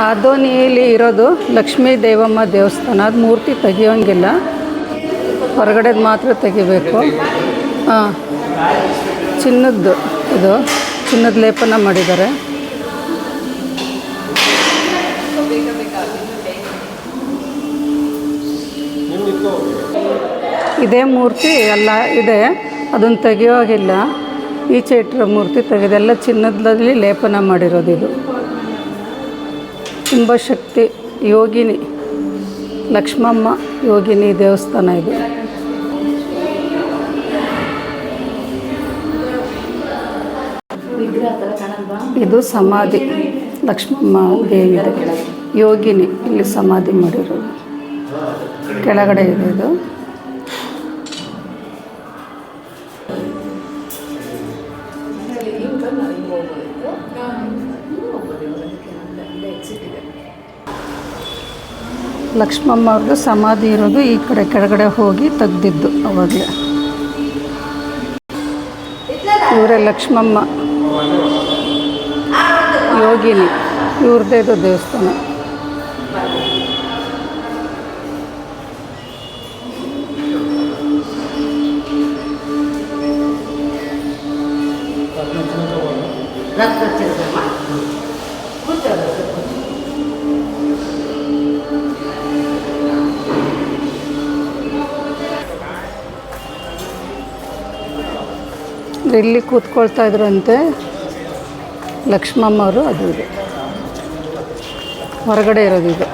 ಆದೋನಿಯಲ್ಲಿ ಇರೋದು ಲಕ್ಷ್ಮೀ ದೇವಮ್ಮ ದೇವಸ್ಥಾನ. ಅದು ಮೂರ್ತಿ ತೆಗಿಯೋಂಗಿಲ್ಲ, ಹೊರಗಡೆದು ಮಾತ್ರ ತೆಗಿಬೇಕು. ಹಾಂ, ಚಿನ್ನದ್ದು ಇದು, ಚಿನ್ನದ ಲೇಪನ ಮಾಡಿದ್ದಾರೆ. ಇದೇ ಮೂರ್ತಿ ಎಲ್ಲ ಇದೆ, ಅದನ್ನು ತೆಗಿಯೋಗಿಲ್ಲ. ಈಚೆ ಇಟ್ಟಿರೋ ಮೂರ್ತಿ ತೆಗೆದೆಲ್ಲ ಚಿನ್ನದಲ್ಲಿ ಲೇಪನ ಮಾಡಿರೋದು. ಇದು ತುಂಬ ಶಕ್ತಿ ಯೋಗಿನಿ, ಲಕ್ಷ್ಮಮ್ಮ ಯೋಗಿನಿ ದೇವಸ್ಥಾನ ಇದು. ಇದು ಸಮಾಧಿ, ಲಕ್ಷ್ಮಮ್ಮ ದೇವಿದೆ ಯೋಗಿನಿ, ಇಲ್ಲಿ ಸಮಾಧಿ ಮಾಡಿರೋದು. ಕೆಳಗಡೆ ಇದೆ ಇದು. ಲಕ್ಷ್ಮಮ್ಮ ಅವ್ರದ್ದು ಸಮಾಧಿ ಇರೋದು ಈ ಕಡೆ ಕೆಳಗಡೆ ಹೋಗಿ ತೆಗ್ದಿದ್ದು ಅವಾಗಲೇ. ಇವರೇ ಲಕ್ಷ್ಮಮ್ಮ ಯೋಗಿನಿ, ಇವ್ರದ್ದೇ ಇದು ದೇವಸ್ಥಾನ. ಇಲ್ಲಿ ಕೂತ್ಕೊಳ್ತಾ ಇದ್ರಂತೆ ಲಕ್ಷ್ಮಮ್ಮ ಅವರು. ಅದು ಇದೆ ಹೊರಗಡೆ ಇರೋದು ಇದು.